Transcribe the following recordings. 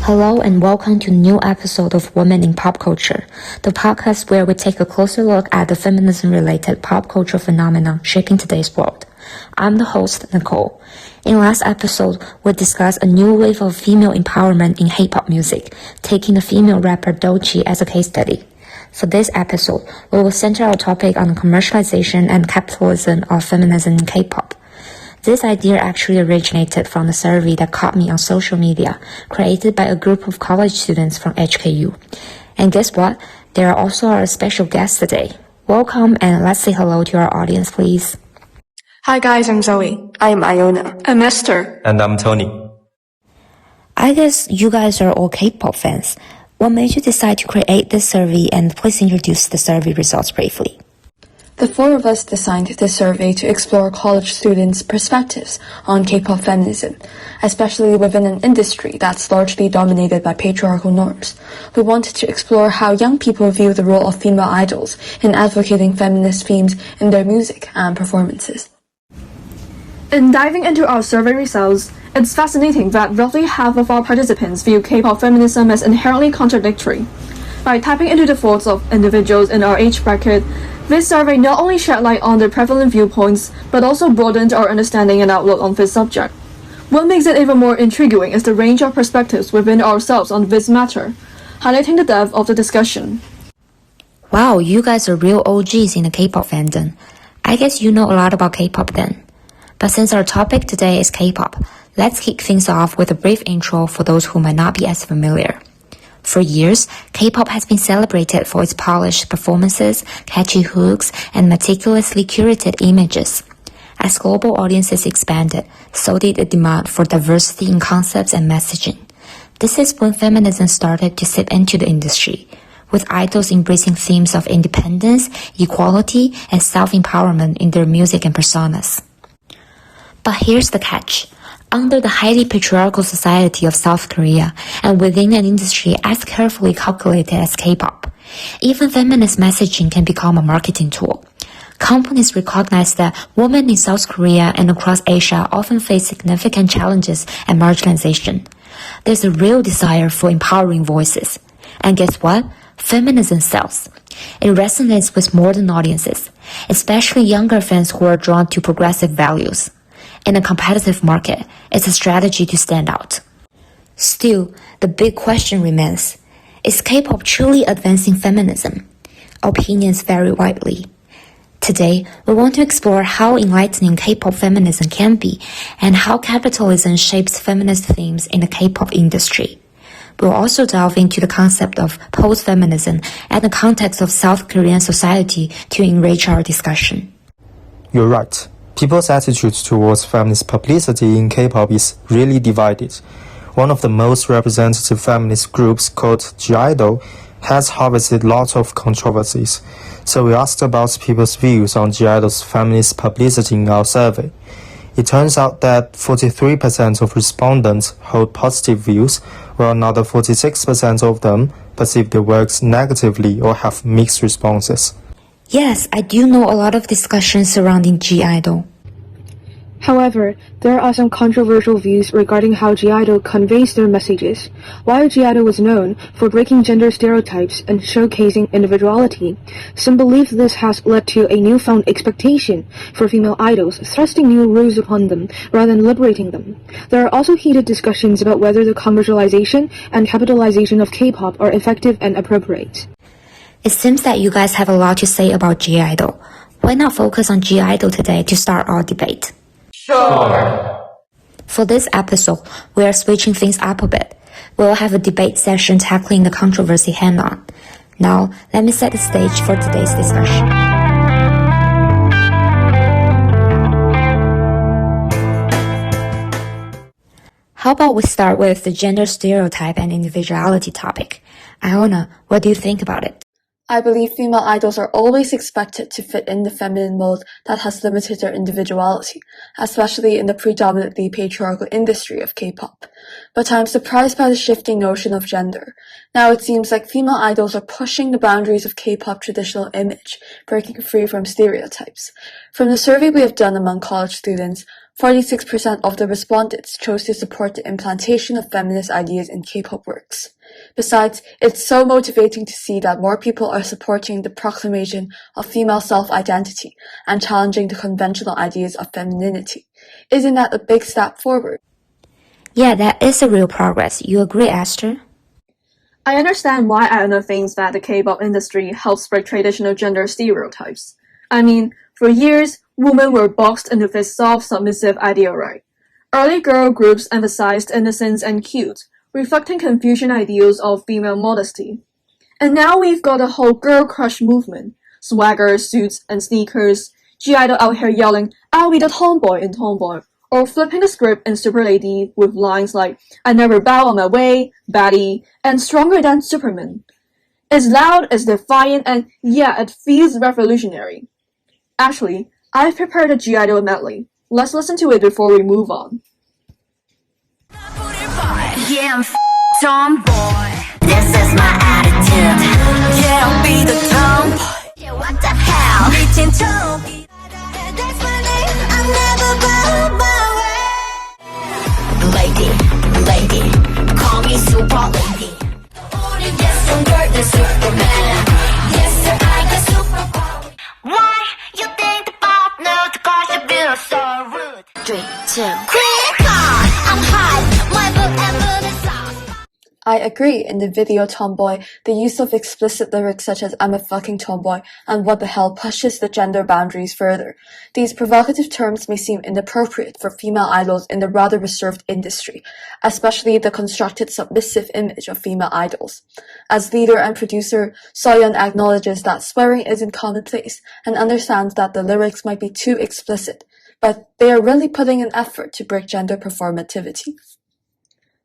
Hello and welcome to a new episode of Women in Pop Culture, the podcast where we take a closer look at the feminism-related pop culture phenomenon shaping today's world. I'm the host, Nicole. In last episode, we discussed a new wave of female empowerment in hip-hop music, taking the female rapper Doechii as a case study. For this episode, we will center our topic on the commercialization and capitalism of feminism in K-pop. This idea actually originated from a survey that caught me on social media, created by a group of college students from HKU. And guess what? There are also our special guests today. Welcome, and let's say hello to our audience, please. Hi guys, I'm Zoe. I'm Iona. I'm Esther. And I'm Tony. I guess you guys are all K-pop fans. What made you decide to create this survey, and please introduce the survey results briefly. The four of us designed this survey to explore college students' perspectives on K-pop feminism, especially within an industry that's largely dominated by patriarchal norms. We wanted to explore how young people view the role of female idols in advocating feminist themes in their music and performances. In diving into our survey results, it's fascinating that roughly half of our participants view K-pop feminism as inherently contradictory. By tapping into the thoughts of individuals in our age bracket, this survey not only shed light on the prevalent viewpoints, but also broadened our understanding and outlook on this subject. What makes it even more intriguing is the range of perspectives within ourselves on this matter, highlighting the depth of the discussion. Wow, you guys are real OGs in the K-pop fandom. I guess you know a lot about K-pop then. But since our topic today is K-pop, let's kick things off with a brief intro for those who might not be as familiar. For years, K-pop has been celebrated for its polished performances, catchy hooks, and meticulously curated images. As global audiences expanded, so did the demand for diversity in concepts and messaging. This is when feminism started to seep into the industry, with idols embracing themes of independence, equality, and self-empowerment in their music and personas. But here's the catch. Under the highly patriarchal society of South Korea, and within an industry as carefully calculated as K-pop, even feminist messaging can become a marketing tool. Companies recognize that women in South Korea and across Asia often face significant challenges and marginalization. There's a real desire for empowering voices. And guess what? Feminism sells. It resonates with modern audiences, especially younger fans who are drawn to progressive values. In a competitive market, it's a strategy to stand out. Still, the big question remains, is K-pop truly advancing feminism? Opinions vary widely. Today, we want to explore how enlightening K-pop feminism can be and how capitalism shapes feminist themes in the K-pop industry. We'll also delve into the concept of post-feminism and the context of South Korean society to enrich our discussion. You're right. People's attitudes towards feminist publicity in K-pop is really divided. One of the most representative feminist groups, called G-idol, has harvested lots of controversies. So we asked about people's views on G-idol's feminist publicity in our survey. It turns out that 43% of respondents hold positive views, while another 46% of them perceive their works negatively or have mixed responses. Yes, I do know a lot of discussions surrounding G-idol. However, there are some controversial views regarding how G-idol conveys their messages. While G-idol was known for breaking gender stereotypes and showcasing individuality, some believe this has led to a newfound expectation for female idols, thrusting new rules upon them rather than liberating them. There are also heated discussions about whether the commercialization and capitalization of K-pop are effective and appropriate. It seems that you guys have a lot to say about G-idol. Why not focus on G-idol today to start our debate? Sure! For this episode, we are switching things up a bit. We'll have a debate session tackling the controversy head-on. Now, let me set the stage for today's discussion. How about we start with the gender stereotype and individuality topic? Iona, what do you think about it? I believe female idols are always expected to fit in the feminine mold that has limited their individuality, especially in the predominantly patriarchal industry of K-pop. But I'm surprised by the shifting notion of gender. Now it seems like female idols are pushing the boundaries of K-pop traditional image, breaking free from stereotypes. From the survey we have done among college students, 46% of the respondents chose to support the implantation of feminist ideas in K-pop works. Besides, it's so motivating to see that more people are supporting the proclamation of female self-identity and challenging the conventional ideas of femininity. Isn't that a big step forward? Yeah, that is a real progress. You agree, Esther? I understand why Anna thinks that the K-pop industry helps break traditional gender stereotypes. I mean, for years, women were boxed into this soft, submissive ideal, right? Early girl groups emphasized innocence and cute, reflecting Confucian ideals of female modesty. And now we've got a whole girl crush movement. Swagger, suits, and sneakers. G-idol out here yelling, "I'll be the tomboy" in Tomboy. Or flipping the script in Super Lady with lines like, "I never bow on my way," "baddie," and "stronger than Superman." It's loud, it's defiant, and yeah, it feels revolutionary. Actually, I've prepared a G-idol medley. Let's listen to it before we move on. Yeah, I'm tomboy. This is my attitude. Yeah, I'll be the tomboy. Yeah, what the hell? 미친 척. That's my name. I'll never bow my way. Lady, call me super lady. Yes, I'm girl than Superman. Yes, sir, I got superpower. Why you think about no? Cause you feel so rude. 3, 2, quick on. I'm hot. My book and mood is soft. I agree. In the video Tomboy, the use of explicit lyrics such as "I'm a fucking tomboy" and "what the hell" pushes the gender boundaries further. These provocative terms may seem inappropriate for female idols in the rather reserved industry, especially the constructed submissive image of female idols. As leader and producer, Soyeon acknowledges that swearing isn't commonplace and understands that the lyrics might be too explicit, but they are really putting an effort to break gender performativity.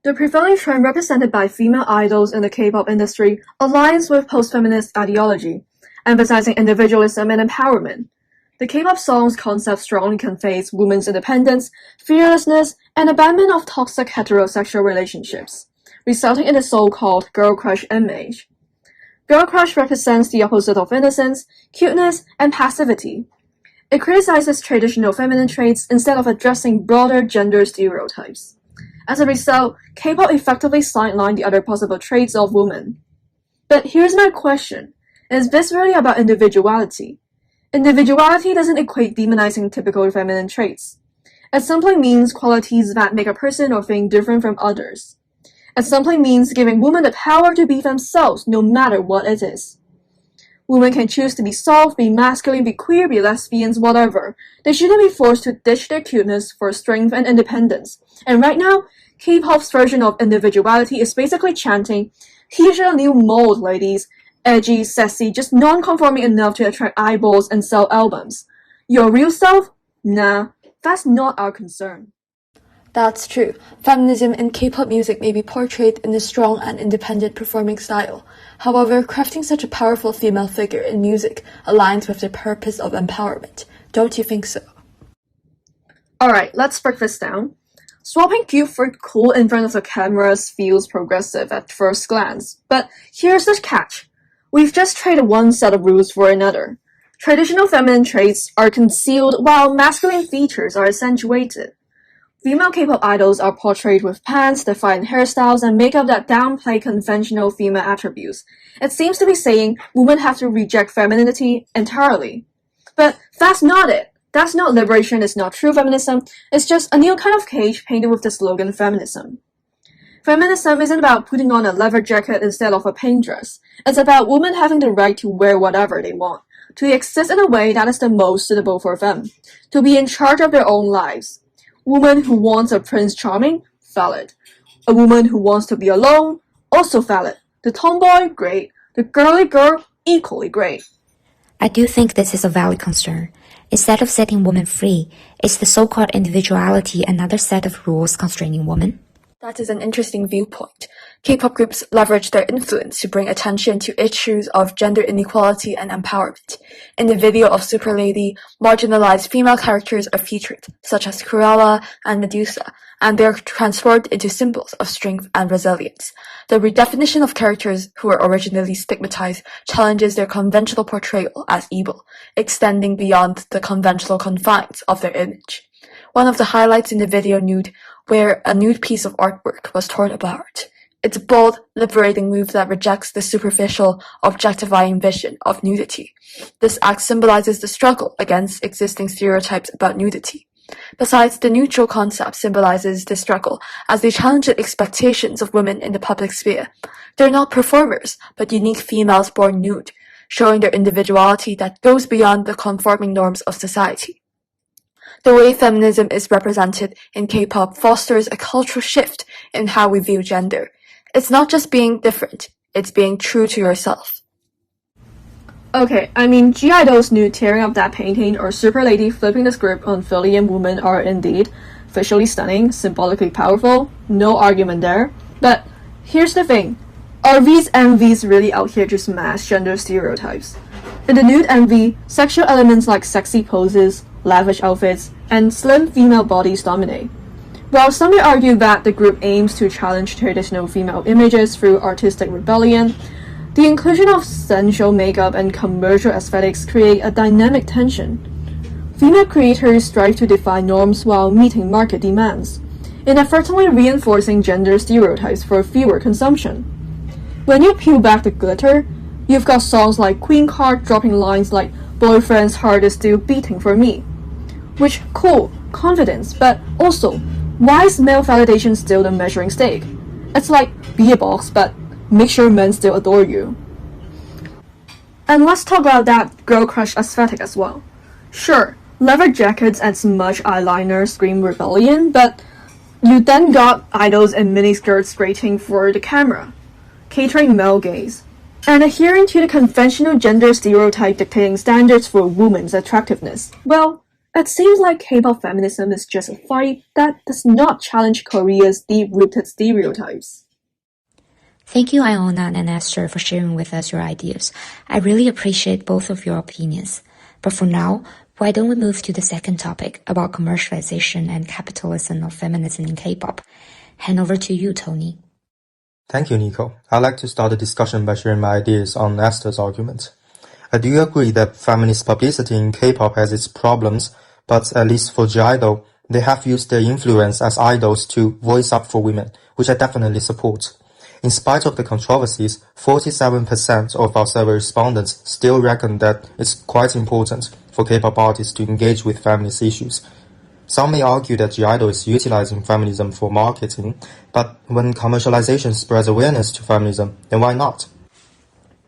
The prevailing trend represented by female idols in the K-pop industry aligns with post-feminist ideology, emphasizing individualism and empowerment. The K-pop song's concept strongly conveys women's independence, fearlessness, and abandonment of toxic heterosexual relationships, resulting in the so-called girl crush image. Girl crush represents the opposite of innocence, cuteness, and passivity. It criticizes traditional feminine traits instead of addressing broader gender stereotypes. As a result, K-pop effectively sidelined the other possible traits of women. But here's my question. Is this really about individuality? Individuality doesn't equate demonizing typical feminine traits. It simply means qualities that make a person or thing different from others. It simply means giving women the power to be themselves no matter what it is. Women can choose to be soft, be masculine, be queer, be lesbians, whatever. They shouldn't be forced to ditch their cuteness for strength and independence. And right now, K-pop's version of individuality is basically chanting, "Here's your new mold, ladies. Edgy, sassy, just non-conforming enough to attract eyeballs and sell albums. Your real self? Nah, that's not our concern." That's true. Feminism in K-pop music may be portrayed in a strong and independent performing style. However, crafting such a powerful female figure in music aligns with the purpose of empowerment. Don't you think so? Alright, let's break this down. Swapping cute for cool in front of the cameras feels progressive at first glance, but here's the catch. We've just traded one set of rules for another. Traditional feminine traits are concealed while masculine features are accentuated. Female K-pop idols are portrayed with pants, defiant hairstyles, and makeup that downplay conventional female attributes. It seems to be saying women have to reject femininity entirely. But that's not it. That's not liberation, it's not true feminism, it's just a new kind of cage painted with the slogan feminism. Feminism isn't about putting on a leather jacket instead of a pink dress. It's about women having the right to wear whatever they want, to exist in a way that is the most suitable for them, to be in charge of their own lives. Woman who wants a Prince Charming? Valid. A woman who wants to be alone? Also valid. The tomboy? Great. The girly girl? Equally great. I do think this is a valid concern. Instead of setting women free, is the so-called individuality another set of rules constraining women? That is an interesting viewpoint. K-pop groups leverage their influence to bring attention to issues of gender inequality and empowerment. In the video of Super Lady, marginalized female characters are featured, such as Cruella and Medusa, and they are transformed into symbols of strength and resilience. The redefinition of characters who were originally stigmatized challenges their conventional portrayal as evil, extending beyond the conventional confines of their image. One of the highlights in the video nude, where a nude piece of artwork was torn apart. It's a bold, liberating move that rejects the superficial, objectifying vision of nudity. This act symbolizes the struggle against existing stereotypes about nudity. Besides, the neutral concept symbolizes the struggle as they challenge the expectations of women in the public sphere. They're not performers, but unique females born nude, showing their individuality that goes beyond the conforming norms of society. The way feminism is represented in K-pop fosters a cultural shift in how we view gender. It's not just being different, it's being true to yourself. Okay, I mean, G-Idol's nude tearing up that painting or Super Lady flipping the script on Philly woman are indeed visually stunning, symbolically powerful, no argument there. But here's the thing, are these MVs really out here to smash gender stereotypes? In the nude MV, sexual elements like sexy poses, lavish outfits, and slim female bodies dominate. While some may argue that the group aims to challenge traditional female images through artistic rebellion, the inclusion of sensual makeup and commercial aesthetics create a dynamic tension. Female creators strive to defy norms while meeting market demands, inadvertently reinforcing gender stereotypes for viewer consumption. When you peel back the glitter, you've got songs like Queen Card dropping lines like "Boyfriend's heart is still beating for me," which cool, confidence, but also, why is male validation still the measuring stick? It's like, be a boss, but make sure men still adore you. And let's talk about that girl crush aesthetic as well. Sure, leather jackets and smudge eyeliner scream rebellion, but you then got idols in miniskirts grating for the camera, catering male gaze, and adhering to the conventional gender stereotype dictating standards for women's attractiveness. Well, it seems like K-pop feminism is just a fight that does not challenge Korea's deep-rooted stereotypes. Thank you, Iona and Esther, for sharing with us your ideas. I really appreciate both of your opinions. But for now, why don't we move to the second topic about commercialization and capitalism of feminism in K-pop? Hand over to you, Tony. Thank you, Nico. I'd like to start the discussion by sharing my ideas on Esther's argument. I do agree that feminist publicity in K-pop has its problems, but at least for G-Idol, they have used their influence as idols to voice up for women, which I definitely support. In spite of the controversies, 47% of our survey respondents still reckon that it's quite important for K-pop artists to engage with feminist issues. Some may argue that G-Idol is utilizing feminism for marketing, but when commercialization spreads awareness to feminism, then why not?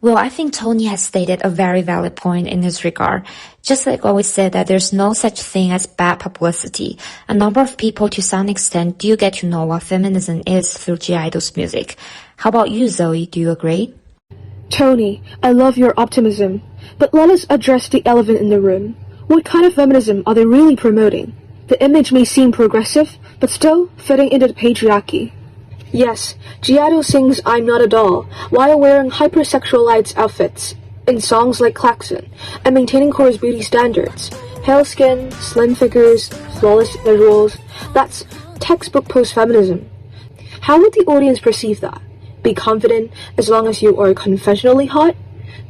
Well, I think Tony has stated a very valid point in this regard. Just like what we said that there's no such thing as bad publicity, a number of people to some extent do get to know what feminism is through G-Idol's music. How about you, Zoe? Do you agree? Tony, I love your optimism, but let us address the elephant in the room. What kind of feminism are they really promoting? The image may seem progressive, but still fitting into the patriarchy. Yes, G-Idol sings I'm Not a Doll while wearing hypersexualized outfits in songs like Klaxon and maintaining Korea's beauty standards. Pale skin, slim figures, flawless visuals, that's textbook post-feminism. How would the audience perceive that? Be confident as long as you are conventionally hot?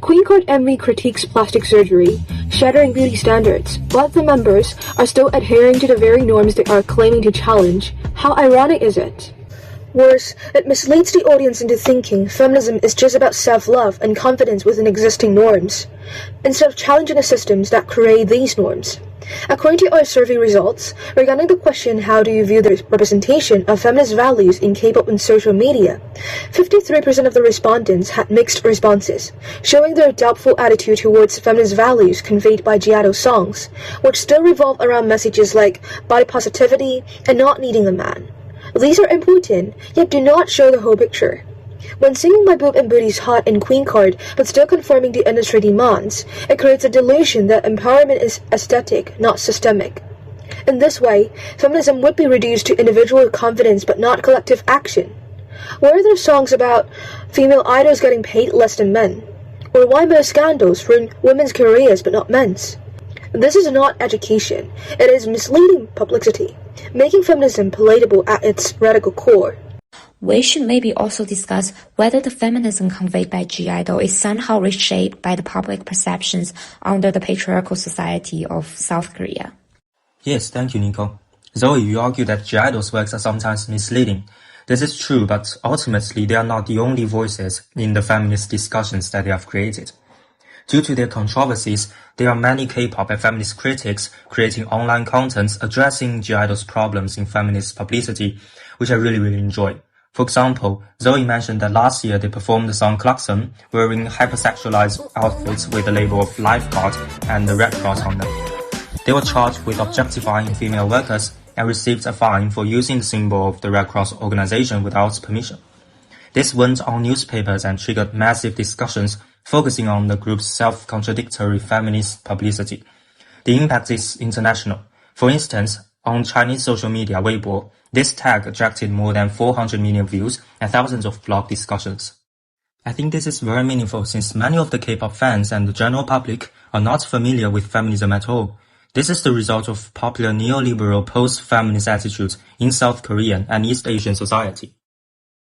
Queen Card Envy critiques plastic surgery, shattering beauty standards, but the members are still adhering to the very norms they are claiming to challenge. How ironic is it? Worse, it misleads the audience into thinking feminism is just about self-love and confidence within existing norms, instead of challenging the systems that create these norms. According to our survey results, regarding the question how do you view the representation of feminist values in K-pop and social media, 53% of the respondents had mixed responses, showing their doubtful attitude towards feminist values conveyed by G-Idol songs, which still revolve around messages like body positivity and not needing a man. These are important, yet do not show the whole picture. When singing My Boob and Booty's hot in Queen Card but still conforming to industry demands, it creates a delusion that empowerment is aesthetic, not systemic. In this way, feminism would be reduced to individual confidence but not collective action. Why are there songs about female idols getting paid less than men? Or why most scandals ruin women's careers but not men's? This is not education, it is misleading publicity, making feminism palatable at its radical core. We should maybe also discuss whether the feminism conveyed by G-idol is somehow reshaped by the public perceptions under the patriarchal society of South Korea. Yes, thank you, Nico. Zoe, you argue that G-idol's works are sometimes misleading. This is true, but ultimately they are not the only voices in the feminist discussions that they have created. Due to their controversies, there are many K-pop and feminist critics creating online content addressing G-idol's problems in feminist publicity, which I really enjoy. For example, Zoe mentioned that last year they performed the song Klaxon wearing hypersexualized outfits with the label of lifeguard and the Red Cross on them. They were charged with objectifying female workers and received a fine for using the symbol of the Red Cross organization without permission. This went on newspapers and triggered massive discussions focusing on the group's self-contradictory feminist publicity. The impact is international. For instance, on Chinese social media Weibo, this tag attracted more than 400 million views and thousands of blog discussions. I think this is very meaningful since many of the K-pop fans and the general public are not familiar with feminism at all. This is the result of popular neoliberal post-feminist attitudes in South Korean and East Asian society.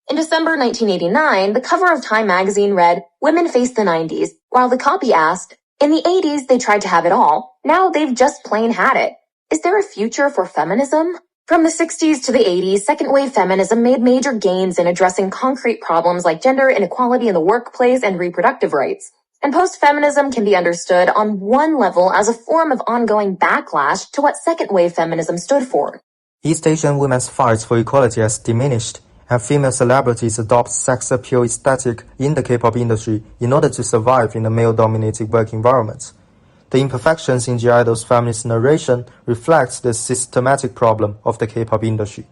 In December 1989, the cover of Time magazine read, "Women face the 90s," while the copy asked, "In the 80s, they tried to have it all. Now they've just plain had it. Is there a future for feminism?" From the 60s to the 80s, second-wave feminism made major gains in addressing concrete problems like gender inequality in the workplace and reproductive rights. And post-feminism can be understood on one level as a form of ongoing backlash to what second-wave feminism stood for. East Asian women's fight for equality has diminished, and female celebrities adopt sex appeal aesthetic in the K-pop industry in order to survive in a male-dominated work environment. The imperfections in G-idol's feminist narration reflects the systematic problem of the K-pop industry.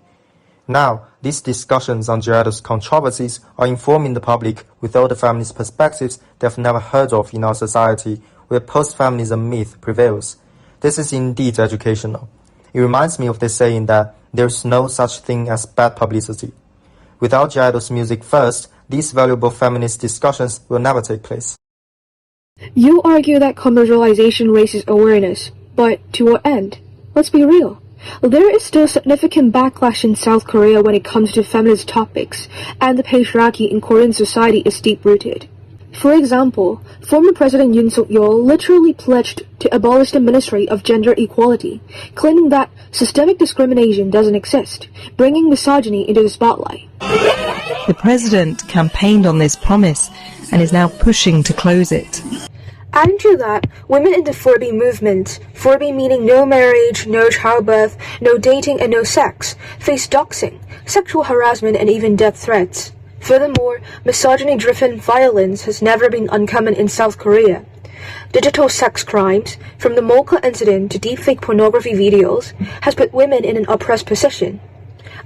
Now, these discussions on G-idol's controversies are informing the public with all the feminist perspectives they've never heard of in our society, where post-feminism myth prevails. This is indeed educational. It reminds me of the saying that there's no such thing as bad publicity. Without G-idol's music first, these valuable feminist discussions will never take place. You argue that commercialization raises awareness, but to what end? Let's be real. There is still significant backlash in South Korea when it comes to feminist topics, and the patriarchy in Korean society is deep-rooted. For example, former President Yoon Suk-yeol literally pledged to abolish the Ministry of Gender Equality, claiming that systemic discrimination doesn't exist, bringing misogyny into the spotlight. The president campaigned on this promise and is now pushing to close it. Adding to that, women in the 4B movement, 4B meaning no marriage, no childbirth, no dating and no sex, face doxing, sexual harassment and even death threats. Furthermore, misogyny-driven violence has never been uncommon in South Korea. Digital sex crimes, from the Molka incident to deepfake pornography videos, has put women in an oppressed position.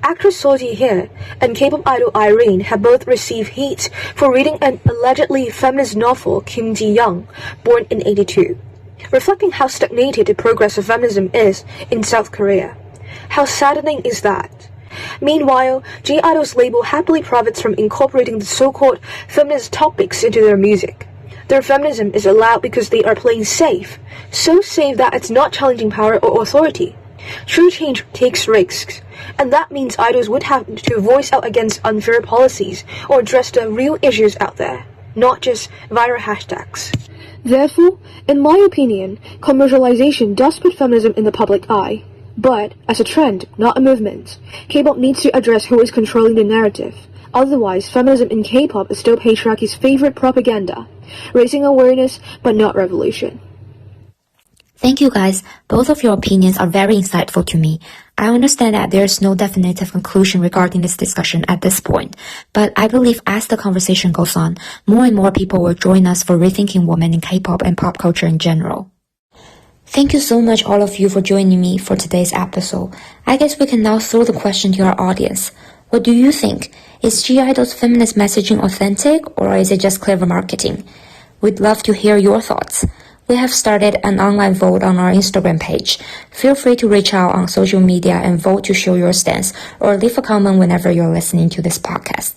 Actress Seo Ji-hye and K-pop idol Irene have both received heat for reading an allegedly feminist novel, Kim Ji-young, born in '82, reflecting how stagnated the progress of feminism is in South Korea. How saddening is that? Meanwhile, G-idol's label happily profits from incorporating the so-called feminist topics into their music. Their feminism is allowed because they are playing safe, so safe that it's not challenging power or authority. True change takes risks, and that means idols would have to voice out against unfair policies or address the real issues out there, not just viral hashtags. Therefore, in my opinion, commercialization does put feminism in the public eye. But, as a trend, not a movement, K-pop needs to address who is controlling the narrative. Otherwise, feminism in K-pop is still patriarchy's favorite propaganda, raising awareness but not revolution. Thank you guys. Both of your opinions are very insightful to me. I understand that there's no definitive conclusion regarding this discussion at this point, but I believe as the conversation goes on, more and more people will join us for rethinking women in K-pop and pop culture in general. Thank you so much all of you for joining me for today's episode. I guess we can now throw the question to our audience. What do you think? Is G-idol's feminist messaging authentic or is it just clever marketing? We'd love to hear your thoughts. We have started an online vote on our Instagram page. Feel free to reach out on social media and vote to show your stance or leave a comment whenever you're listening to this podcast.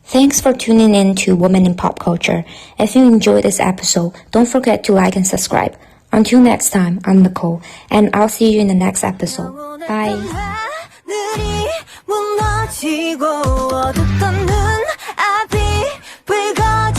Thanks for tuning in to Women in Pop Culture. If you enjoyed this episode, don't forget to like and subscribe. Until next time, I'm Nicole, and I'll see you in the next episode. Bye. 무너지고 어둡던 눈앞이 붉어져